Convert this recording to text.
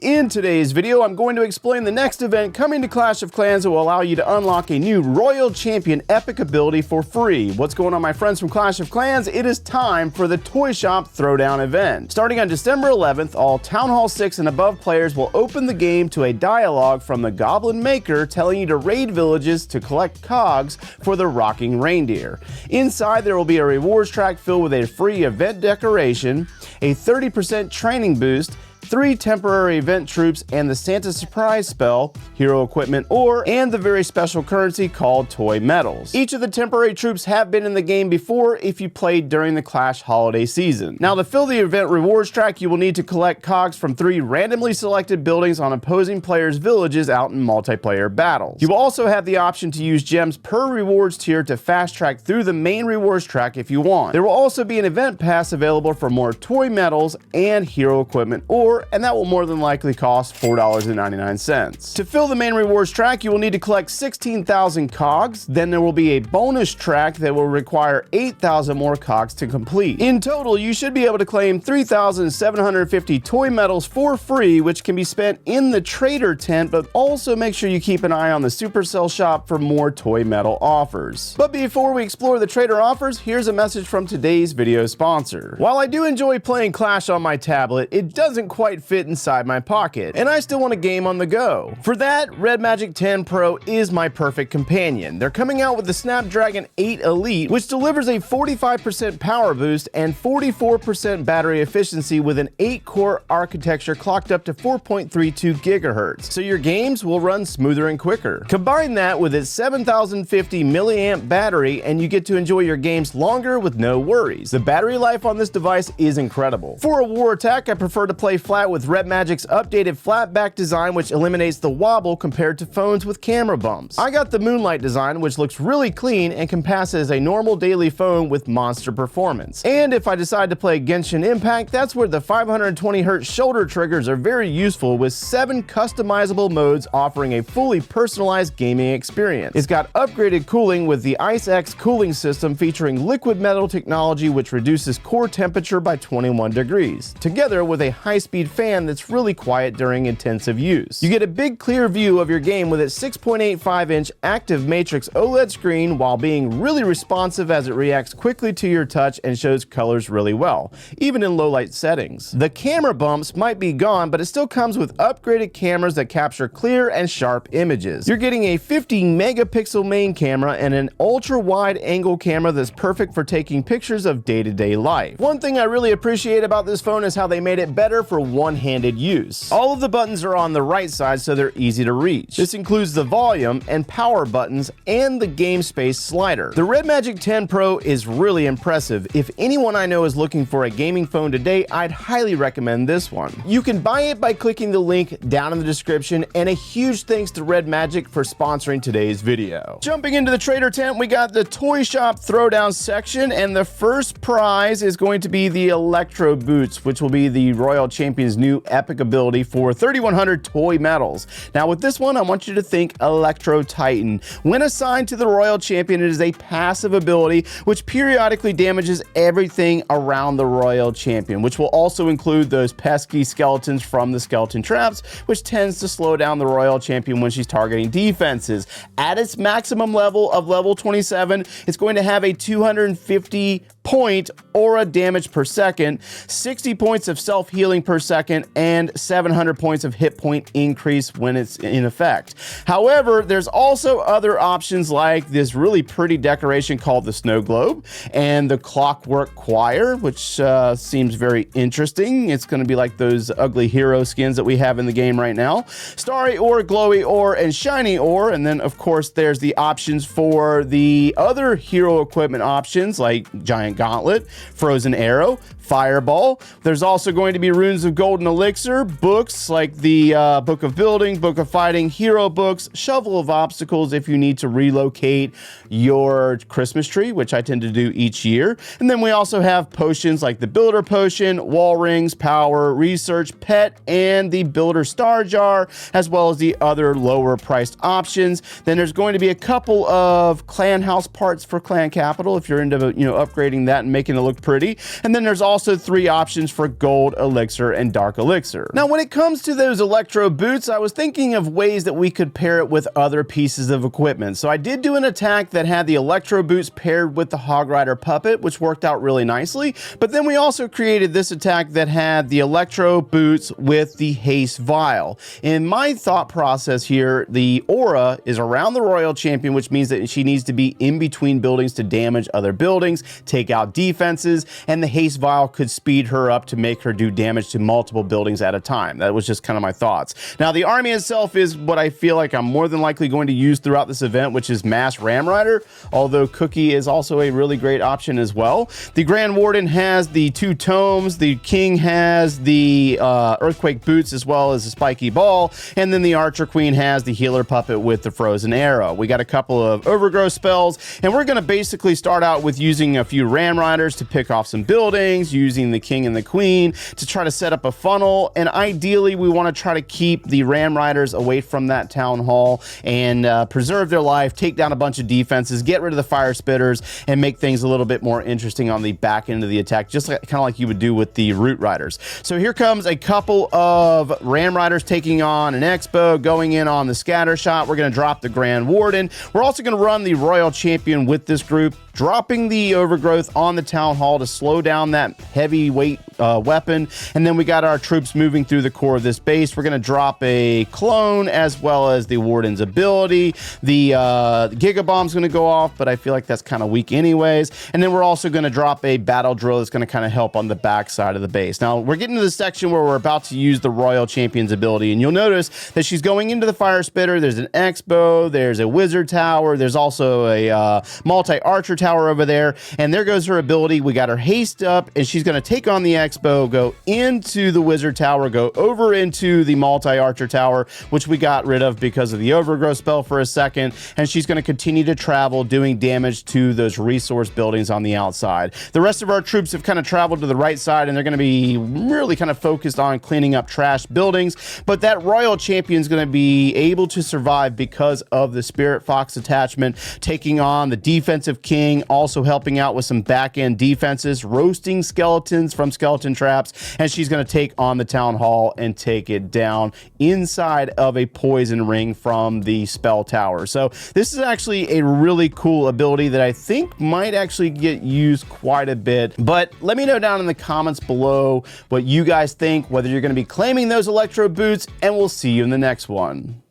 In today's video, I'm going to explain the next event coming to Clash of Clans that will allow you to unlock a new Royal Champion epic ability for free. What's going on, my friends from Clash of Clans? It is time for the Toyshop Throwdown event. Starting on December 11th, all Town Hall 6 and above players will open the game to a dialogue from the Goblin Maker telling you to raid villages to collect cogs for the Rocking Reindeer. Inside, there will be a rewards track filled with a free event decoration, a 30% training boost, 3 temporary event troops, and the Santa Surprise spell, hero equipment ore, and the very special currency called Toy Medals. Each of the temporary troops have been in the game before if you played during the Clash holiday season. Now, to fill the event rewards track, you will need to collect cogs from 3 randomly selected buildings on opposing players' villages out in multiplayer battles. You will also have the option to use gems per rewards tier to fast track through the main rewards track if you want. There will also be an event pass available for more Toy Medals and hero equipment ore, and that will more than likely cost $4.99. To fill the main rewards track, you will need to collect 16,000 cogs. Then there will be a bonus track that will require 8,000 more cogs to complete. In total, you should be able to claim 3,750 Toy Medals for free, which can be spent in the trader tent, but also make sure you keep an eye on the Supercell shop for more Toy Medal offers. But before we explore the trader offers, here's a message from today's video sponsor. While I do enjoy playing Clash on my tablet, it doesn't quite fit inside my pocket, and I still want a game on the go. For that, Red Magic 10 Pro is my perfect companion. They're coming out with the Snapdragon 8 Elite, which delivers a 45% power boost and 44% battery efficiency with an 8-core architecture clocked up to 4.32 GHz, so your games will run smoother and quicker. Combine that with its 7,050 milliamp battery and you get to enjoy your games longer with no worries. The battery life on this device is incredible. For a war attack, I prefer to play flat with Red Magic's updated flat back design, which eliminates the wobble compared to phones with camera bumps. I got the Moonlight design, which looks really clean and can pass as a normal daily phone with monster performance. And if I decide to play Genshin Impact, that's where the 520Hz shoulder triggers are very useful, with 7 customizable modes offering a fully personalized gaming experience. It's got upgraded cooling with the Ice X cooling system featuring liquid metal technology, which reduces core temperature by 21 degrees, together with a high-speed fan that's really quiet during intensive use. You get a big clear view of your game with its 6.85-inch active matrix OLED screen, while being really responsive as it reacts quickly to your touch and shows colors really well, even in low light settings. The camera bumps might be gone, but it still comes with upgraded cameras that capture clear and sharp images. You're getting a 50 megapixel main camera and an ultra wide angle camera that's perfect for taking pictures of day-to-day life. One thing I really appreciate about this phone is how they made it better for one-handed use. All of the buttons are on the right side, so they're easy to reach. This includes the volume and power buttons and the game space slider. The Red Magic 10 Pro is really impressive. If anyone I know is looking for a gaming phone today, I'd highly recommend this one. You can buy it by clicking the link down in the description, and a huge thanks to Red Magic for sponsoring today's video. Jumping into the trader tent, we got the Toyshop Throwdown section, and the first prize is going to be the Electro boots, which will be the Royal Champion's new epic ability for 3,100 Toy Medals. Now with this one, I want you to think Electro Titan. When assigned to the Royal Champion, it is a passive ability which periodically damages everything around the Royal Champion, which will also include those pesky skeletons from the skeleton traps, which tends to slow down the Royal Champion when she's targeting defenses. At its maximum level of level 27, it's going to have a 250 point aura damage per second, 60 points of self-healing per second, and 700 points of hit point increase when it's in effect. However, there's also other options like this really pretty decoration called the Snow Globe and the Clockwork Choir, which seems very interesting. It's going to be like those ugly hero skins that we have in the game right now. Starry Ore, Glowy Ore, and Shiny Ore. And then, of course, there's the options for the other hero equipment options like Giant Gauntlet, Frozen Arrow, Fireball. There's also going to be Runes of Golden Elixir, books like the Book of Building, Book of Fighting, Hero books, Shovel of Obstacles if you need to relocate your Christmas tree, which I tend to do each year. And then we also have potions like the Builder Potion, Wall Rings, Power, Research, Pet, and the Builder Star Jar, as well as the other lower priced options. Then there's going to be a couple of clan house parts for Clan Capital if you're into, upgrading upgrading that and making it look pretty. And then there's also 3 options for gold elixir and dark elixir. Now, when it comes to those electro boots, I was thinking of ways that we could pair it with other pieces of equipment. So I did do an attack that had the electro boots paired with the Hog Rider puppet, which worked out really nicely. But then we also created this attack that had the electro boots with the haste vial. In my thought process here, the aura is around the royal champion, which means that she needs to be in between buildings to damage other buildings, take out defenses, and the haste vial could speed her up to make her do damage to multiple buildings at a time. That was just kind of my thoughts. Now, the army itself is what I feel like I'm more than likely going to use throughout this event, which is Mass Ram Rider, although Cookie is also a really great option as well. The Grand Warden has the 2 tomes, the King has the Earthquake boots as well as the Spiky Ball, and then the Archer Queen has the Healer puppet with the Frozen Arrow. We got a couple of Overgrowth spells, and we're going to basically start out with using a few Ram Riders to pick off some buildings, using the King and the Queen to try to set up a funnel, and ideally we want to try to keep the Ram Riders away from that town hall and preserve their life, take down a bunch of defenses, get rid of the fire spitters, and make things a little bit more interesting on the back end of the attack, just kind of like you would do with the Root Riders. So here comes a couple of Ram Riders taking on an Expo, going in on the Scatter Shot. We're going to drop the Grand Warden. We're also going to run the Royal Champion with this group, dropping the Overgrowth on the Town Hall to slow down that heavyweight weapon. And then we got our troops moving through the core of this base. We're going to drop a clone as well as the Warden's ability. The Giga Bomb's going to go off, but I feel like that's kind of weak anyways. And then we're also going to drop a Battle Drill that's going to kind of help on the back side of the base. Now, we're getting to the section where we're about to use the Royal Champion's ability, and you'll notice that she's going into the Fire Spitter. There's an Expo, there's a Wizard Tower, there's also a multi-Archer Tower over there, and there goes her ability. We got her haste up, and she's going to take on the Expo, go into the Wizard Tower, go over into the multi-Archer Tower, which we got rid of because of the Overgrowth spell for a second, and she's going to continue to travel, doing damage to those resource buildings on the outside. The rest of our troops have kind of traveled to the right side, and they're going to be really kind of focused on cleaning up trash buildings, but that Royal Champion is going to be able to survive because of the Spirit Fox attachment, taking on the defensive King, also helping out with some back-end defenses, roasting skeletons from skeleton traps, and she's going to take on the Town Hall and take it down inside of a poison ring from the spell tower. So this is actually a really cool ability that I think might actually get used quite a bit, but let me know down in the comments below what you guys think, whether you're going to be claiming those Electro boots, and we'll see you in the next one.